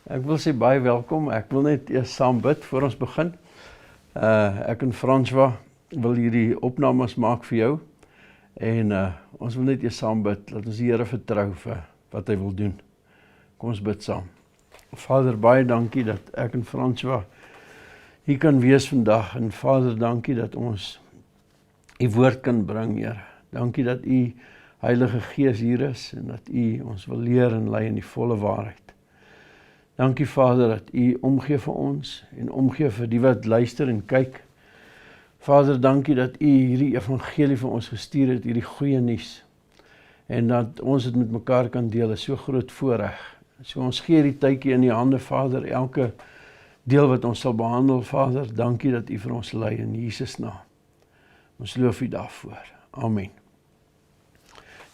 Ek wil sê baie welkom. Ek wil net eers saam bid voor ons begin. Ek en François wil hierdie opnames maak vir jou. En ons wil net eers saam bid, dat ons die Here vertrou vir wat hy wil doen. Kom ons bid saam. Vader, baie dankie dat ek en François hier kan wees vandag. En Vader, dankie dat ons u woord kan bring, Here. Dankie dat u Heilige Gees hier is en dat u ons wil leer en lei in die volle waarheid. Dankie Vader dat u omgee vir ons en omgee vir die wat luister en kyk. Vader, dankie dat u hierdie evangelie vir ons gestuur het, hierdie goeie nuus. En dat ons dit met mekaar kan deel, is so groot voorreg. So ons gee die tydjie in die hande, Vader, elke deel wat ons sal behandel, Vader, dankie dat u vir ons lei in Jesus naam. Ons loof u daarvoor. Amen.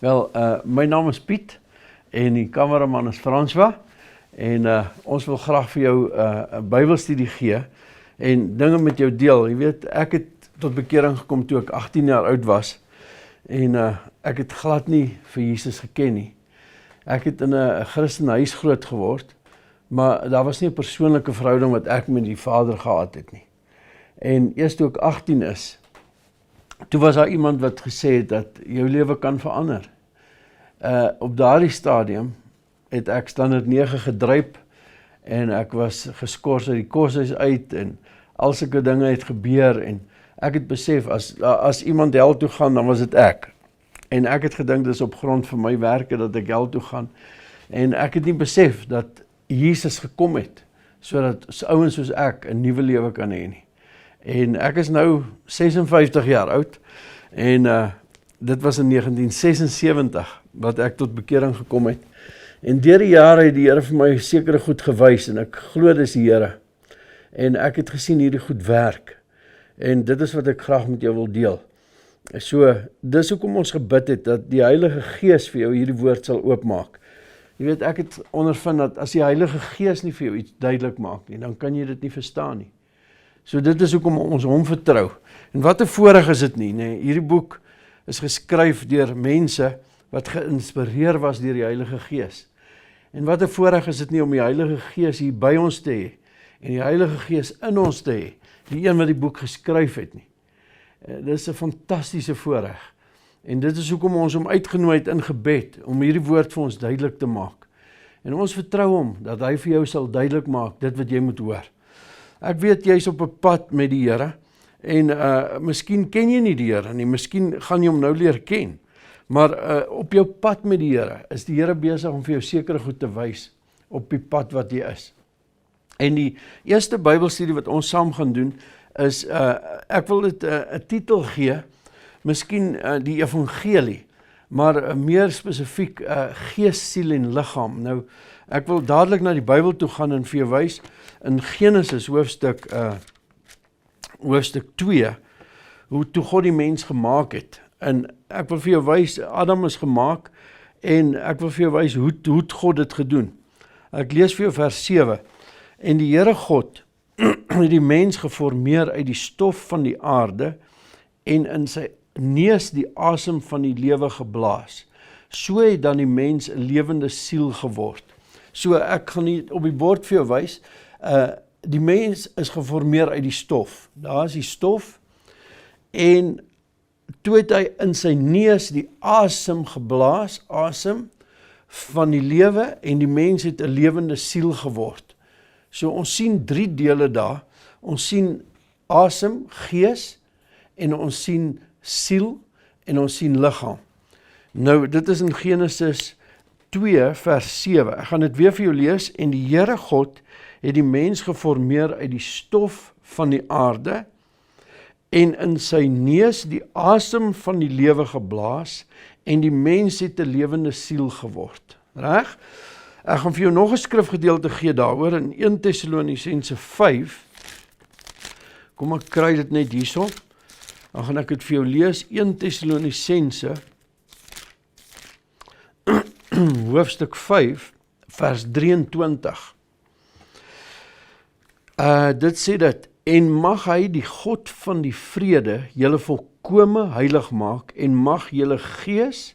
Wel, my naam is Piet en die kameraman is François. En ons wil graag vir jou 'n Bybelstudie gee en dinge met jou deel. Jy weet, ek het tot bekering gekom toe ek 18 jaar oud was en ek het glad nie vir Jesus geken nie. Ek het in 'n Christenhuis groot geword, maar daar was nie 'n persoonlike verhouding wat ek met die Vader gehad het nie. En eers toe ek 18 is, toe was daar iemand wat gesê het dat jou lewe kan verander. Op daardie stadium het ek standaard 9 gedryp en ek was geskort uit die koshuis uit en al sulke dinge het gebeur en ek het besef as iemand hel toe gaan, dan was dit ek. En ek het gedink dis op grond van my werke dat ek hel toe gaan en ek het nie besef dat Jesus gekom het sodat ouens soos ek 'n nuwe lewe kan hê nie. En ek is nou 56 jaar oud en dit was in 1976 wat ek tot bekering gekom het. En deur die jare het die Here vir my sekere goed gewys en ek glo dis die Here. En ek het gesien hierdie goed werk. En dit is wat ek graag met jou wil deel. So, dis hoekom ons gebid het dat die Heilige Gees vir jou hierdie woord sal oopmaak. Jy weet, ek het ondervind dat as die Heilige Gees nie vir jou iets duidelik maak nie, dan kan jy dit nie verstaan nie. So dit is hoekom ons hom vertrou. En wat 'n voorreg is dit nie, nee, hierdie boek is geskryf deur mense wat geïnspireer was deur die Heilige Gees. En wat 'n voorreg is dit nie om die Heilige Gees hier by ons te hê en die Heilige Gees in ons te hê, die een wat die boek geskryf het nie. Dit is 'n fantastiese voorreg. En dit is hoekom ons hom uitgenooi het in gebed om hierdie woord vir ons duidelik te maak. En ons vertrou hom dat hy vir jou sal duidelik maak dit wat jy moet hoor. Ek weet jy's op 'n pad met die Here en miskien ken jy nie die Here nie, miskien gaan jy hom nou leer ken. Maar op jou pad met die Here is die Here besig om vir jou sekere goed te wys op die pad wat jy is. En die eerste Bybelstudie wat ons saam gaan doen is, ek wil dit 'n titel gee, miskien die evangelie, maar meer spesifiek gees, siel en liggaam. Nou, ek wil dadelik na die Bybel toe gaan en vir jou wys in Genesis hoofstuk 2, hoe toe God die mens gemaak het. En ek wil vir jou wys, Adam is gemaak en ek wil vir jou wys hoe het God dit gedoen. Ek lees vir jou vers 7. En die Here God het die mens geformeer uit die stof van die aarde en in sy neus die asem van die lewe geblaas. So het dan die mens 'n lewende siel geword. So ek gaan nie op die bord vir jou wys, die mens is geformeer uit die stof. Daar is die stof en toe het hy in sy neus die asem geblaas, asem van die lewe en die mens het 'n lewende siel geword. So ons sien 3 dele daar. Ons sien asem, gees en ons sien siel en ons sien liggaam. Nou dit is in Genesis 2 vers 7. Ek gaan dit weer vir jou lees. En die Here God het die mens geformeer uit die stof van die aarde en in sy neus die asem van die lewe geblaas en die mens het 'n lewende siel geword. Reg? Ek gaan vir jou nog 'n skrifgedeelte gee daaroor in 1 Tessalonisense 5. Kom ek kry dit net hierso. Dan gaan ek dit vir jou lees. 1 Tessalonisense hoofstuk 5 vers 23. Dit sê dat en mag hy die God van die vrede julle volkome heilig maak en mag julle gees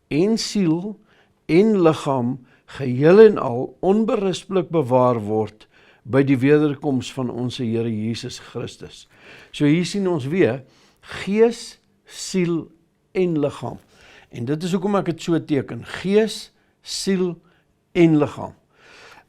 en siel en liggaam geheel en al onberispelik bewaar word by die wederkoms van ons Here Jesus Christus. So hier sien ons weer, gees, siel en liggaam. En dit is hoekom ek het so teken, gees, siel en liggaam.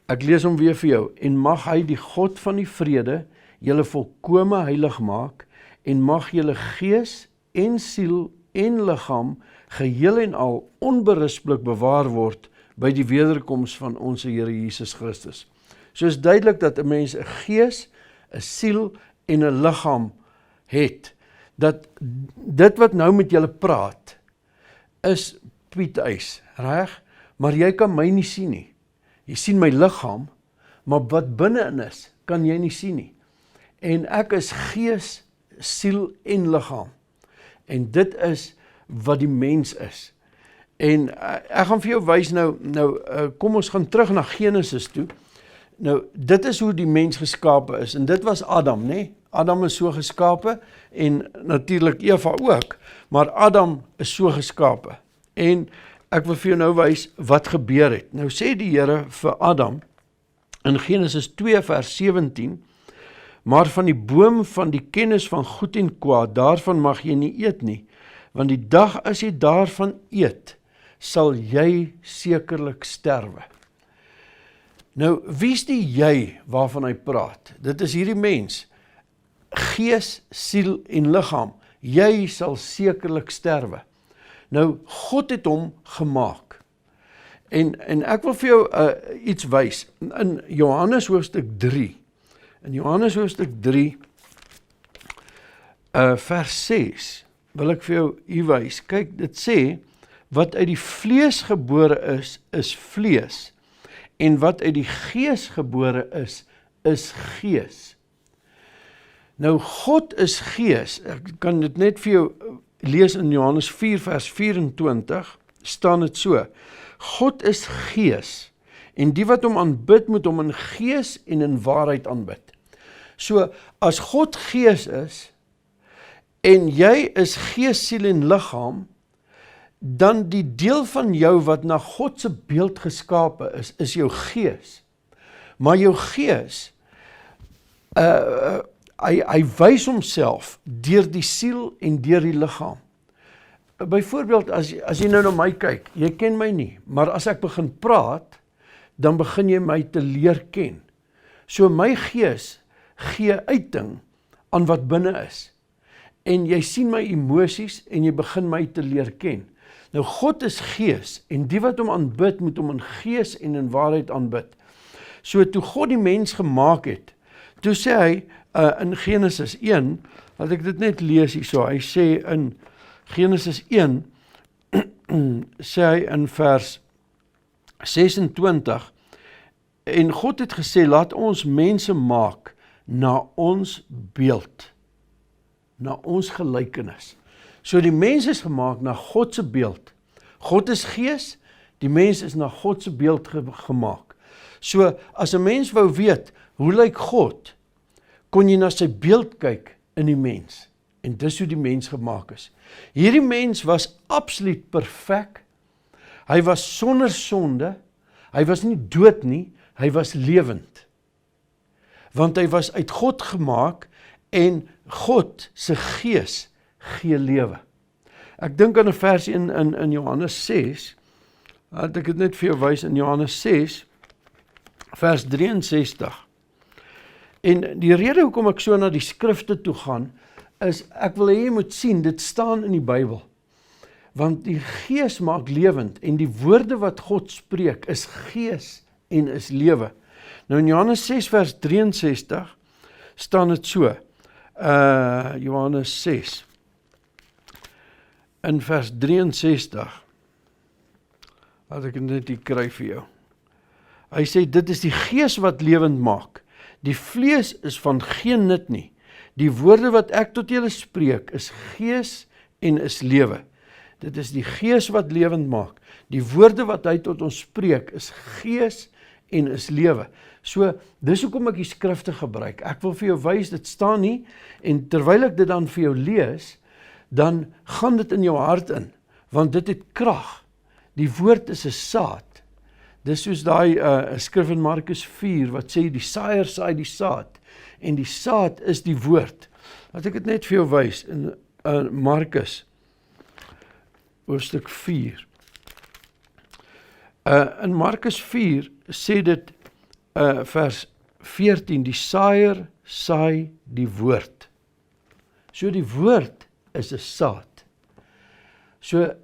Ek lees hom weer vir jou, en mag hy die God van die vrede julle volkome heilig maak, en mag julle gees en siel en liggaam geheel en al onberispelik bewaar word by die wederkoms van ons Here Jesus Christus. So is duidelik dat 'n mens 'n gees, 'n siel en 'n liggaam het, dat dit wat nou met julle praat, is Piet-ys, reg? Maar jy kan my nie sien nie. Jy sien my liggaam, maar wat binne-in is, kan jy nie sien nie. En ek is gees, siel en liggaam. En dit is wat die mens is. En ek gaan vir jou wys kom ons gaan terug na Genesis toe. Nou, dit is hoe die mens geskape is, en dit was Adam, né? Adam is so geskape, en natuurlik Eva ook, maar Adam is so geskape. En ek wil vir jou nou wys wat gebeur het. Nou sê die Here vir Adam, in Genesis 2 vers 17, maar van die boom van die kennis van goed en kwaad, daarvan mag jy nie eet nie, want die dag as jy daarvan eet, sal jy sekerlik sterwe. Nou, wie is die jy waarvan hy praat? Dit is hierdie mens, gees, siel en liggaam. Jy sal sekerlik sterwe. Nou, God het hom gemaak. En ek wil vir jou iets wys. In Johannes hoofstuk 3, vers 6, wil ek vir jou hier wys. Kyk, dit sê, wat uit die vlees gebore is vlees. En wat uit die gees gebore is gees. Nou, God is gees. Ek kan dit net vir jou lees in Johannes 4 vers 24, staan dit so. God is gees, en die wat hom aanbid, moet hom in gees en in waarheid aanbid. So, as God gees is, en jy is gees, siel en liggaam, dan die deel van jou wat na God se beeld geskape is jou gees. Maar jou gees, hy wys homself deur die siel en deur die liggaam. Byvoorbeeld, as jy nou na my kyk, jy ken my nie, maar as ek begin praat, dan begin jy my te leer ken. So my gees gee uiting aan wat binne is. En jy sien my emosies en jy begin my te leer ken. Nou, God is gees, en die wat hom aanbid, moet hom in gees en in waarheid aanbid. So toe God die mens gemaak het, toe sê hy in Genesis 1, laat ek dit net lees hier so, hy sê in Genesis 1, sê hy in vers 26, en God het gesê, laat ons mense maak na ons beeld, na ons gelykenis. So die mens is gemaak na God se beeld. God is gees, die mens is na God se beeld gemaak. So as 'n mens wou weet, hoe lyk God, kon jy na sy beeld kyk in die mens. En dis hoe die mens gemaak is. Hierdie mens was absoluut perfek. Hy was sonder sonde. Hy was nie dood nie, hy was lewend. Want hy was uit God gemaak, en God se gees gee lewe. Ek dink aan 'n vers in Johannes 6, laat ek dit net vir jou wys, in Johannes 6, vers 63. En die rede hoekom ek so na die skrifte toe gaan, is ek wil hê jy moet sien, dit staan in die Bybel. Want die gees maak lewend, en die woorde wat God spreek is gees en is lewe. Nou in Johannes 6 vers 63 staan dit so, Johannes 6, in vers 63, laat ek dit hier kry vir jou. Hy sê, dit is die gees wat lewend maak, die vlees is van geen nut nie, die woorde wat ek tot julle spreek is gees en is lewe. Dit is die gees wat lewend maak, die woorde wat hy tot ons spreek is gees en is lewe. So, dis hoekom ek die skrifte gebruik. Ek wil vir jou wys, dit staan nie, en terwyl ek dit dan vir jou lees, dan gaan dit in jou hart in, want dit het krag. Die woord is 'n saad. Dis soos daai skrif in Markus 4, wat sê, die saaier saai die saad, en die saad is die woord. Laat ek dit net vir jou wys, in Markus, hoofstuk 4. In Markus 4 sê dit, vers 14, die saaier saai die woord. So die woord is 'n saad. So,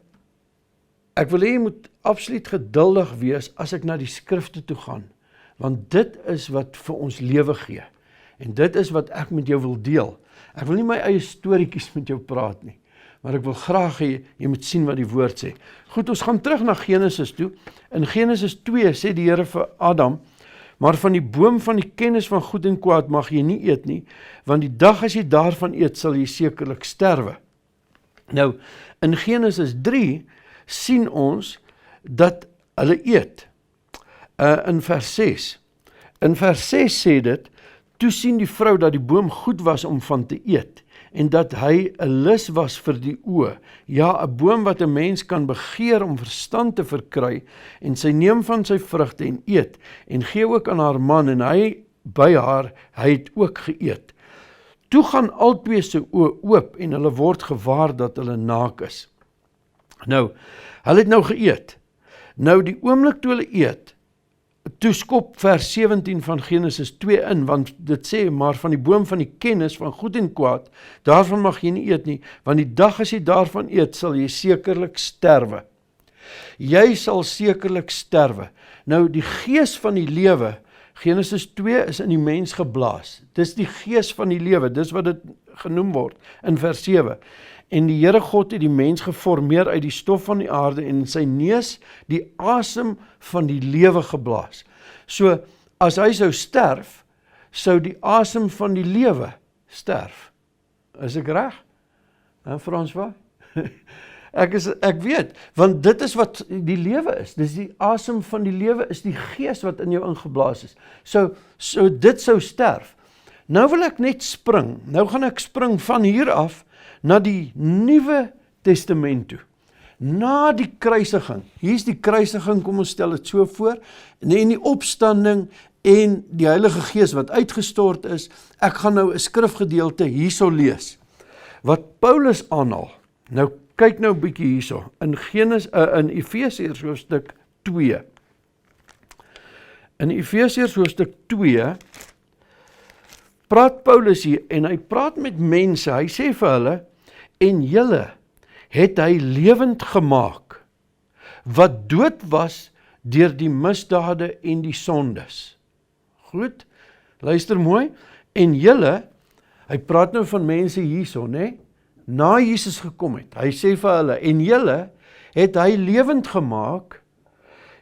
ek wil hê jy moet absoluut geduldig wees as ek na die skrifte toe gaan, want dit is wat vir ons lewe gee, en dit is wat ek met jou wil deel. Ek wil nie my eie storieetjies met jou praat nie, maar ek wil graag hê, jy moet sien wat die woord sê. Goed, ons gaan terug na Genesis toe. In Genesis 2 sê die Here vir Adam, maar van die boom van die kennis van goed en kwaad mag jy nie eet nie, want die dag as jy daarvan eet, sal jy sekerlik sterwe. Nou, in Genesis 3 sien ons dat hulle eet. In vers 6. In vers 6 sê dit, toe sien die vrou dat die boom goed was om van te eet, en dat hy 'n lus was vir die oë, ja, 'n boom wat 'n mens kan begeer om verstand te verkry, en sy neem van sy vrugte en eet, en gee ook aan haar man, en hy by haar, hy het ook geëet. Toe gaan albei se oë oop, en hulle word gewaar dat hulle naak is. Nou, hulle het nou geëet. Nou die oomblik toe hulle eet, toe skop vers 17 van Genesis 2 in, want dit sê, maar van die boom van die kennis van goed en kwaad, daarvan mag jy nie eet nie, want die dag as jy daarvan eet, sal jy sekerlik sterwe. Jy sal sekerlik sterwe. Nou die gees van die lewe, Genesis 2 is in die mens geblaas. Dis die gees van die lewe, dis wat dit genoem word in vers 7. En die Here God het die mens geformeer uit die stof van die aarde en in sy neus die asem van die lewe geblaas. So, as hy sou sterf, sou die asem van die lewe sterf. Is ek reg? François? Ek weet, want dit is wat die lewe is. Dis die asem van die lewe is die gees wat in jou ingeblaas is. So dit sou sterf. Nou wil ek net spring. Nou gaan ek spring van hier af na die Nuwe Testament toe. Na die kruisiging. Hier is die kruisiging, kom ons stel dit so voor, en die opstanding en die Heilige Gees wat uitgestort is. Ek gaan nou 'n skrifgedeelte hierso lees, wat Paulus aanhaal. Nou kyk nou 'n bietjie hierso, in Efesiërs hoofstuk 2. In Efesiërs hoofstuk 2, praat Paulus hier, en hy praat met mense, hy sê vir hulle, en julle het hy lewend gemaak, wat dood was deur die misdade en die sondes. Goed, luister mooi, en julle, hy praat nou van mense hierso, né? Na Jesus gekom het, hy sê vir hulle, en julle het hy lewend gemaak,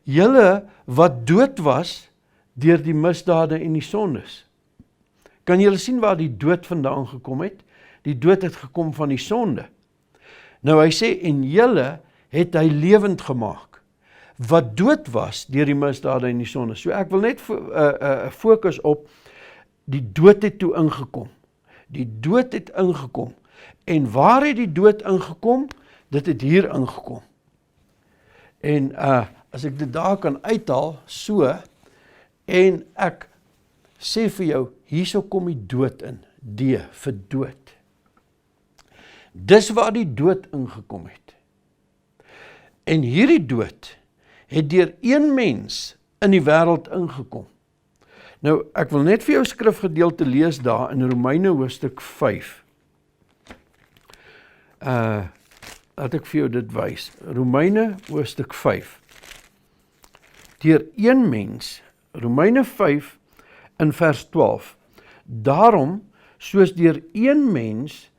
julle wat dood was deur die misdade en die sondes. Kan julle sien waar die dood vandaan gekom het? Die dood het gekom van die sonde. Nou hy sê, en julle het hy lewend gemaak, wat dood was deur die misdade en die sonde. So ek wil net fokus op, die dood het toe ingekom. Die dood het ingekom. En waar het die dood ingekom? Dit het hier ingekom. En as ek dit daar kan uithaal, so, en ek sê vir jou, hierso kom die dood in, D vir dood. Dis waar die dood ingekom het. En hierdie dood het deur een mens in die wêreld ingekom. Nou, ek wil net vir jou skrifgedeelte lees daar in Romeine hoofstuk 5. Laat ek vir jou dit wys. Romeine hoofstuk 5. Deur een mens, Romeine 5 in vers 12. Daarom, soos deur een mens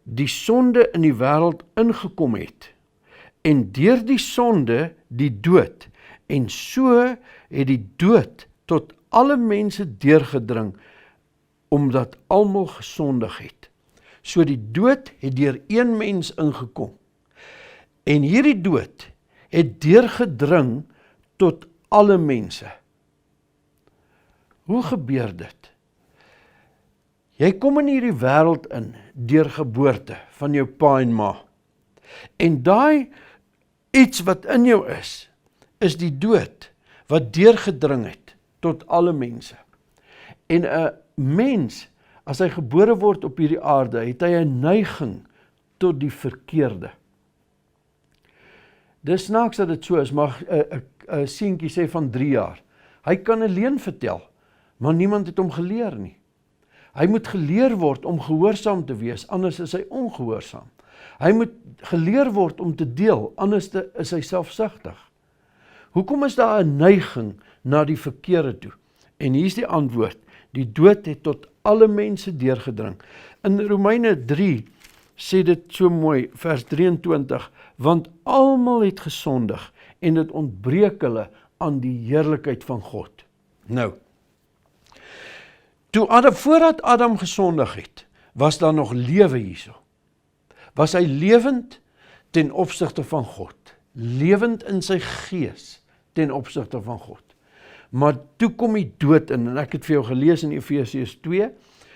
die sonde in die wêreld ingekom het, en deur die sonde die dood, en so het die dood tot alle mense deurgedring, omdat almal gesondig het. So die dood het deur een mens ingekom, en hierdie dood het deurgedring tot alle mense. Hoe gebeur dit? Jy kom in hierdie wêreld in, deur geboorte van jou pa en ma. En daai iets wat in jou is die dood, wat deurgedring het tot alle mense. En 'n mens, as hy gebore word op hierdie aarde, het hy 'n neiging tot die verkeerde. Dis snaaks dat dit so is, maar 'n seentjie sê van 3 jaar, hy kan 'n leuen vertel, maar niemand het hom geleer nie. Hy moet geleer word om gehoorsaam te wees, anders is hy ongehoorsaam. Hy moet geleer word om te deel, anders is hy selfsugtig. Hoekom is daar 'n neiging na die verkeerde toe? En hier is die antwoord, die dood het tot alle mense deurgedring. In Romeine 3 sê dit so mooi, vers 23, want almal het gesondig en dit ontbreek hulle aan die heerlikheid van God. Nou, voordat Adam gesondig het, was daar nog lewe hierso. Was hy lewend ten opsigte van God, lewend in sy gees ten opsigte van God. Maar toe kom die dood in, en ek het vir jou gelees in Efesiërs 2,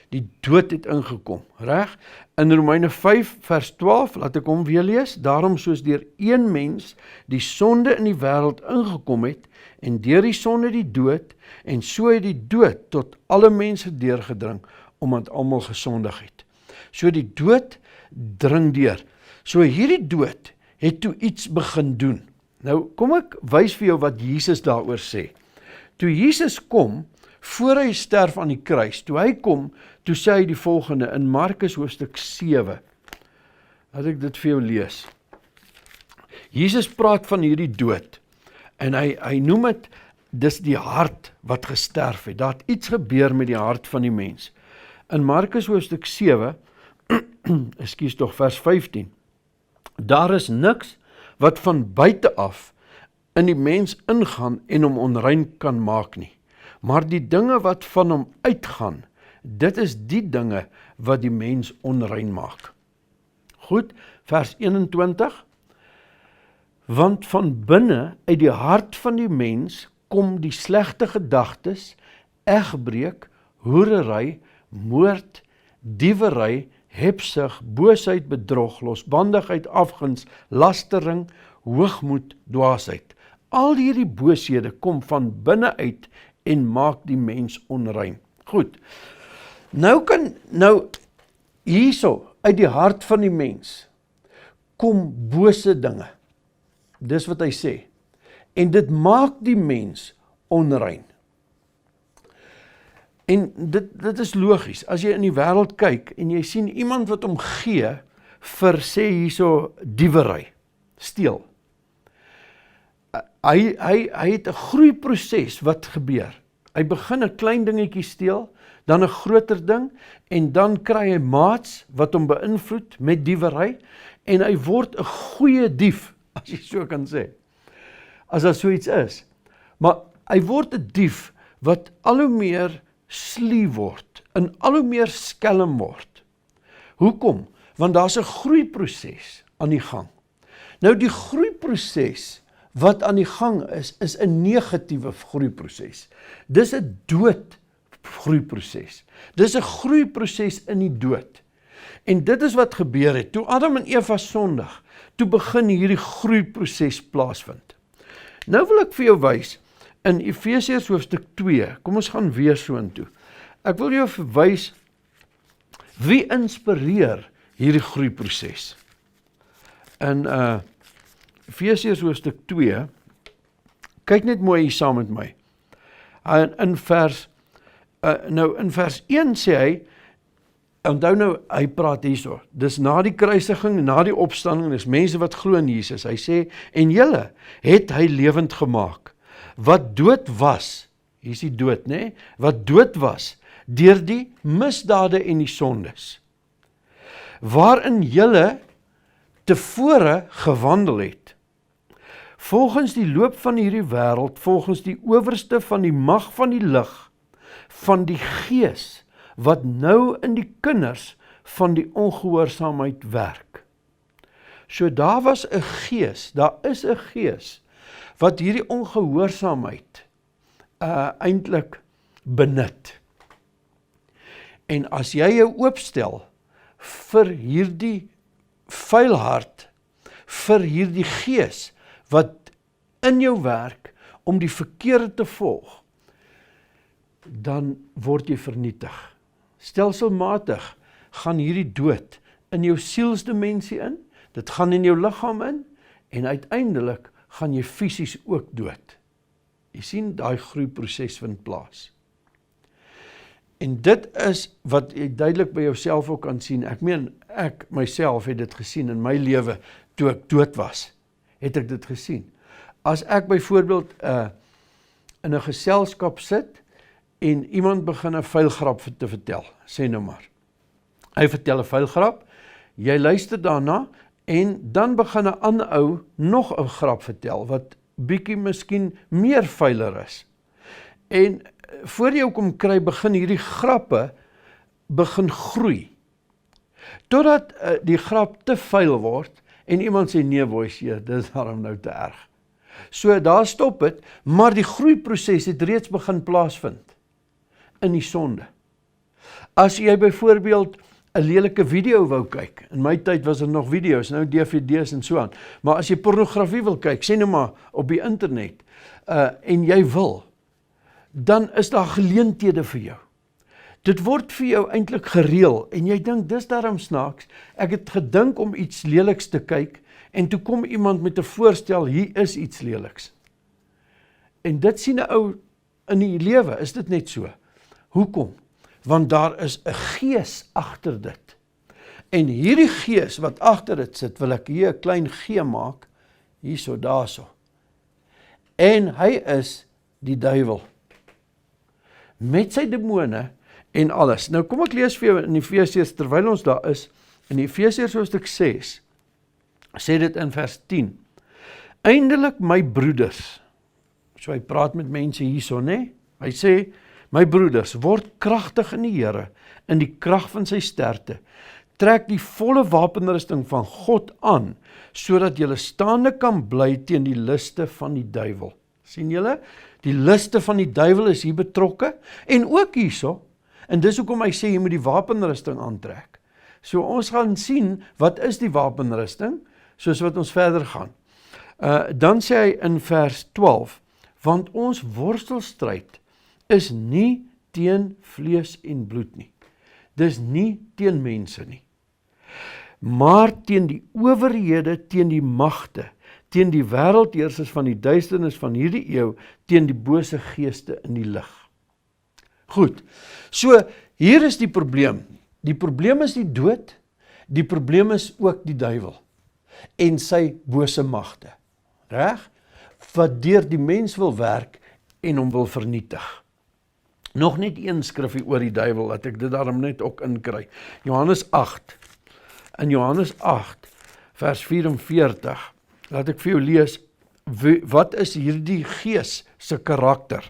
die dood het ingekom, reg? In Romeine 5 vers 12, laat ek hom weer lees, daarom soos deur een mens die sonde in die wêreld ingekom het, en deur die sonde die dood, en so het die dood tot alle mense deurgedring, omdat almal gesondig het. So die dood dring deur. So hierdie dood het toe iets begin doen. Nou kom ek wys vir jou wat Jesus daaroor sê. Toe Jesus kom, voor hy sterf aan die kruis, toe hy kom, toe sê hy die volgende in Markus hoofstuk 7. Laat ek dit vir jou lees. Jesus praat van hierdie dood, en hy noem het, dis die hart wat gesterf het. Daar het iets gebeur met die hart van die mens. In Markus hoofstuk 7, ekskuus tog, vers 15, daar is niks wat van buite af in die mens ingaan en hom onrein kan maak nie. Maar die dinge wat van hom uitgaan, dit is die dinge wat die mens onrein maak. Goed, vers 21, want van binne uit die hart van die mens kom die slegte gedagtes, egbreek, hoerery, moord, diewery, hebsug, boosheid, bedrog, losbandigheid, afguns, lastering, hoogmoed, dwaasheid. Al hierdie booshede kom van binne uit en maak die mens onrein. Goed, nou hierso, uit die hart van die mens, kom bose dinge. Dis wat hy sê. En dit maak die mens onrein. En dit is logies, as jy in die wêreld kyk, en jy sien iemand wat hom gee, vir sê hierso diewery, steel. Hy het 'n groeiproses wat gebeur. Hy begin 'n klein dingetjie steel, dan 'n groter ding, en dan kry hy maats wat hom beïnvloed met diewery, en hy word 'n goeie dief, as jy so kan sê, as daar so iets is. Maar hy word 'n dief wat al hoe meer sluw word, en al hoe meer skelm word. Hoekom? Want daar's 'n groeiproses aan die gang. Nou die groeiproses wat aan die gang is 'n negatiewe groeiproses. Dis 'n dood groeiproses. Dis 'n groeiproses in die dood. En dit is wat gebeur het. Toe Adam en Eva sondig, toe begin hierdie groeiproses plaasvind. Nou wil ek vir jou wys, in Efesiërs hoofstuk 2, kom ons gaan weer so intoe. Ek wil jou verwys, wie inspireer hierdie groeiproses? In Efesiërs hoofstuk 2, kyk net mooi hier saam met my. In vers 1 sê hy, onthou nou, hy praat hierso, dis na die kruisiging, na die opstanding, dis mense wat glo in Jesus. Hy sê, en julle het hy lewend gemaak, wat dood was, hier is die dood, né? Wat dood was, deur die misdade en die sondes, waarin julle tevore gewandel het, volgens die loop van hierdie wêreld, volgens die owerste van die mag van die lig, van die gees, wat nou in die kinders van die ongehoorsaamheid werk. So daar was 'n gees, daar is 'n gees, wat hierdie ongehoorsaamheid eintlik benut. En as jy jou oopstel vir hierdie vuil hart, vir hierdie gees, wat in jou werk, om die verkeerde te volg, dan word jy vernietig. Stelselmatig gaan hierdie dood in jou sielsdimensie in, dit gaan in jou liggaam in, en uiteindelik gaan jy fisies ook dood. Jy sien, daai groeiproses vind plaas. En dit is wat jy duidelik by jouself ook kan sien. Ek meen, ek myself het dit gesien in my lewe, toe ek dood was, het ek dit gesien. As ek byvoorbeeld in 'n geselskap sit, en iemand begin 'n vuilgrap te vertel, sê nou maar. Hy vertel 'n vuilgrap, jy luister daarna, en dan begin 'n ander ou nog 'n grap vertel, wat bietjie miskien meer vuiler is. En voor jy kom kry, begin hierdie grappe begin groei. Totdat die grap te vuil word, en iemand sê, nee boys, dis daarom nou te erg. So daar stop het, maar die groeiproses het reeds begin plaasvind in die sonde. As jy byvoorbeeld 'n lelike video wou kyk, in my tyd was er nog video's, nou DVD's en so aan, maar as jy pornografie wil kyk, sê nou maar op die internet, en jy wil, dan is daar geleenthede vir jou. Dit word vir jou eintlik gereël, en jy dink, dis daarom snaaks, ek het gedink om iets leliks te kyk, en toe kom iemand met 'n voorstel, hier is iets leliks. En dit sien 'n ou in die lewe, is dit net so. Hoekom? Want daar is 'n gees agter dit. En hierdie gees wat agter dit sit, wil ek hier 'n klein G maak, hierso, daarso. En hy is die duiwel. Met sy demone en alles. Nou kom ek lees vir jou in Efesiërs, terwyl ons daar is, in Efesiërs hoofstuk 6, sê dit in vers 10. Eindelik my broeders, so hy praat met mense hierso, né? Hy sê, my broeders, word kragtig in die Here, in die krag van sy sterkte. Trek die volle wapenrusting van God aan, sodat julle staande kan bly teen die liste van die duiwel. Sien julle? Die liste van die duiwel is hier betrokke, en ook hierso, en dis hoekom hy sê, jy moet die wapenrusting aantrek. So ons gaan sien, wat is die wapenrusting, soos wat ons verder gaan. Dan sê hy in vers 12, want ons worstelstryd is nie teen vlees en bloed nie. Dis nie teen mense nie. Maar teen die owerhede, teen die magte, teen die wêreldheersers van die duisternis van hierdie eeu, teen die bose geeste in die lig. Goed, so hier is die probleem. Die probleem is die dood, die probleem is ook die duiwel en sy bose magte. Reg? Wat deur die mens wil werk en hom wil vernietig. Nog net een skrifgie oor die duiwel, dat ek dit daarom net ook inkry. Johannes 8. In Johannes 8, vers 44, laat ek vir jou lees, wat is hierdie gees se karakter?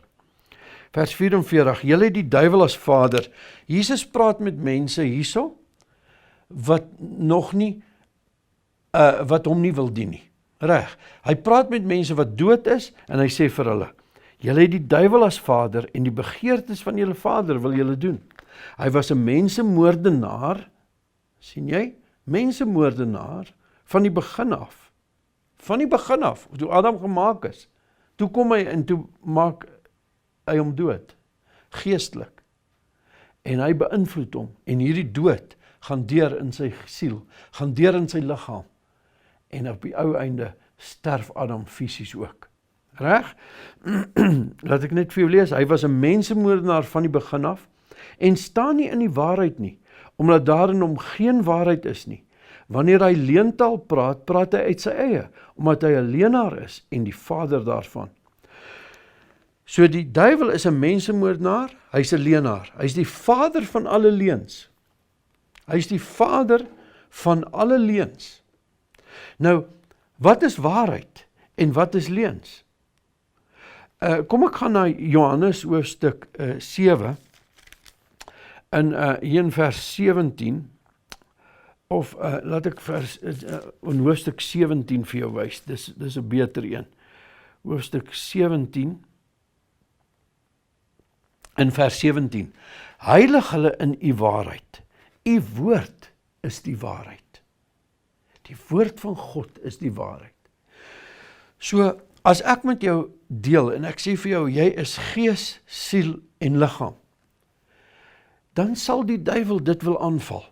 Vers 44, julle het die duiwel as vader. Jesus praat met mense hierso, wat nog nie, wat hom nie wil dien nie. Reg, hy praat met mense wat dood is, en hy sê vir hulle, julle het die duiwel as vader, en die begeertes van julle vader wil julle doen. Hy was 'n mensemoordenaar, sien jy? Mensemoordenaar, van die begin af. Van die begin af, toe Adam gemaak is. Toe kom hy en toe maak hy hom dood, geestelik. En hy beïnvloed hom, en hierdie dood gaan deur in sy siel, gaan deur in sy liggaam. En op die ou einde sterf Adam fisies ook. Reg? Laat ek net vir jou lees, hy was 'n mensemoordenaar van die begin af, en staan nie in die waarheid nie, omdat daarin hom geen waarheid is nie. Wanneer hy leentaal praat, praat hy uit sy eie, omdat hy 'n leenaar is, en die vader daarvan. So die duiwel is 'n mensemoordenaar, hy's 'n leenaar, hy's die vader van alle leuns. Hy's die vader van alle leuns. Nou, wat is waarheid en wat is leuns? Kom ek gaan na Johannes hoofstuk 7, in vers 17, of laat ek in hoofstuk 17 vir jou wys, dis 'n beter een. Hoofstuk 17, in vers 17, heilig hulle in u waarheid, u woord is die waarheid. Die woord van God is die waarheid. So, as ek met jou deel en ek sê vir jou, jy is gees, siel en liggaam, dan sal die duiwel dit wil aanval.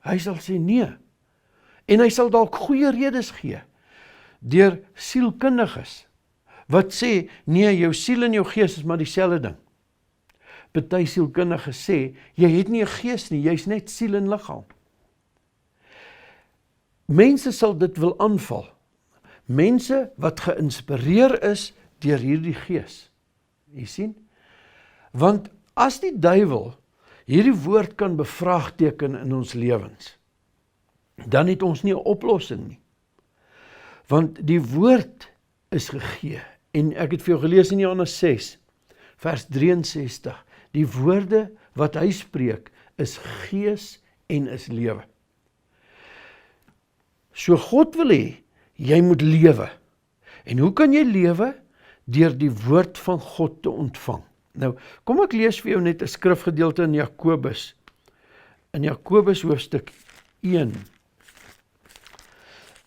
Hy sal sê nee. En hy sal dalk goeie redes gee, deur sielkundiges, wat sê, nee, jou siel en jou gees is maar dieselfde ding. Party sielkundiges sê, jy het nie 'n gees nie, jy's net siel en liggaam. Mense sal dit wil aanval. Mense wat geïnspireer is deur hierdie gees. Jy sien? Want as die duiwel hierdie woord kan bevraagteken in ons lewens, dan het ons nie 'n oplossing nie. Want die woord is gegee. En ek het vir jou gelees in Johannes 6, vers 63. Die woorde wat hy spreek is gees en is lewe. So God wil hê, jy moet lewe. En hoe kan jy lewe? Deur die woord van God te ontvang. Nou, kom ek lees vir jou net 'n skrifgedeelte in Jakobus. In Jakobus hoofstuk 1.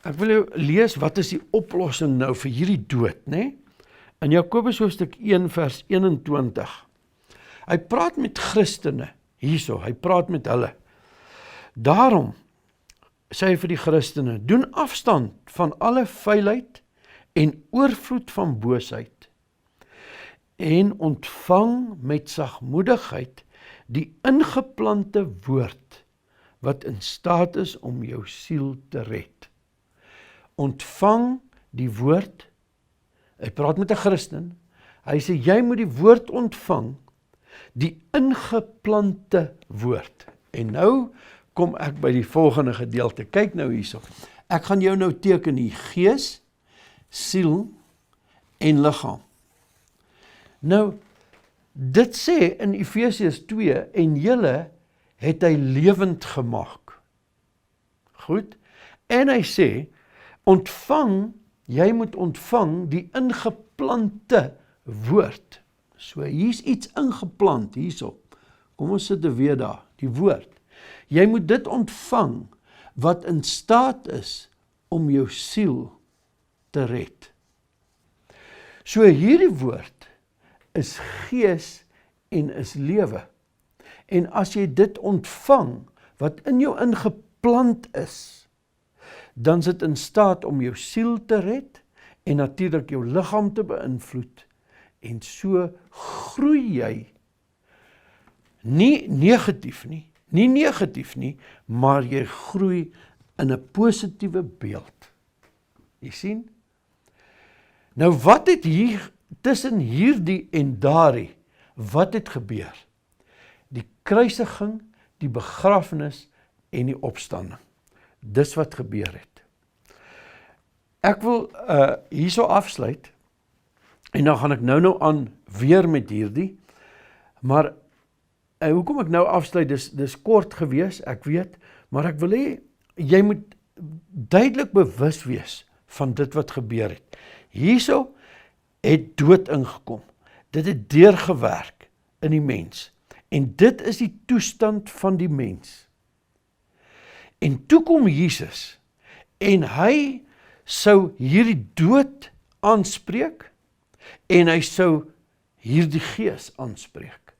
Ek wil jou lees, wat is die oplossing nou vir hierdie dood, né? In Jakobus hoofstuk 1 vers 21. Hy praat met Christene hierso, hy praat met hulle. Daarom sê hy vir die Christene, doen afstand van alle vuilheid en oorvloed van boosheid en ontvang met sagmoedigheid die ingeplante woord wat in staat is om jou siel te red. Ontvang die woord, hy praat met 'n Christen, hy sê jy moet die woord ontvang, die ingeplante woord. En nou kom ek by die volgende gedeelte. Kyk nou hierso. Ek gaan jou nou teken hier, gees, siel en liggaam. Nou, dit sê in Efesiërs 2, en julle het hy lewend gemaak. Goed? En hy sê, ontvang, jy moet ontvang die ingeplante woord. So hier's iets ingeplant hierso. Kom ons sit weer daar, die woord. Jy moet dit ontvang wat in staat is om jou siel te red. So hierdie woord is gees en is lewe. En as jy dit ontvang wat in jou ingeplant is, dan is dit in staat om jou siel te red en natuurlik jou liggaam te beïnvloed. En so groei jy nie negatief nie, maar jy groei in 'n positiewe beeld. Jy sien? Nou wat het hier tussen hierdie en daardie, wat het gebeur? Die kruisiging, die begrafnis en die opstanding. Dis wat gebeur het. Ek wil hierso afsluit, en dan gaan ek nou aan weer met hierdie, maar hoekom ek nou afsluit, dis kort gewees, ek weet, maar ek wil hê, jy moet duidelik bewus wees van dit wat gebeur het. Hierso het dood ingekom, dit het deurgewerk in die mens, en dit is die toestand van die mens. En toe kom Jesus, en hy sou hierdie dood aanspreek, en hy sou hierdie gees aanspreek.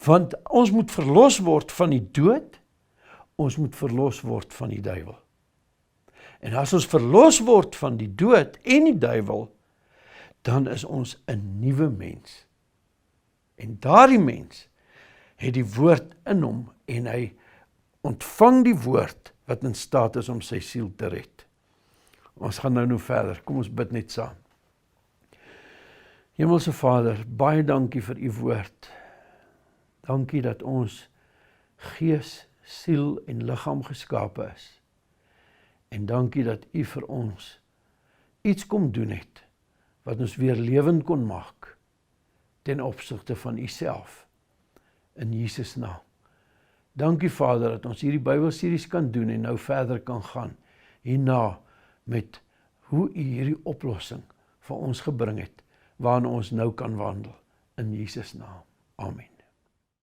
Want ons moet verlos word van die dood, ons moet verlos word van die duiwel. En as ons verlos word van die dood en die duiwel, dan is ons 'n nuwe mens. En daardie mens het die woord in hom en hy ontvang die woord wat in staat is om sy siel te red. Ons gaan nou verder. Kom ons bid net saam. Hemelse Vader, baie dankie vir u woord. Dankie dat ons gees, siel en liggaam geskape is. En dankie dat u vir ons iets kom doen het, wat ons weer lewend kon maak, ten opsigte van u self, in Jesus naam. Dankie Vader, dat ons hierdie Bybelstudies kan doen en nou verder kan gaan, hierna met hoe u hierdie oplossing vir ons gebring het, waarna ons nou kan wandel, in Jesus naam. Amen.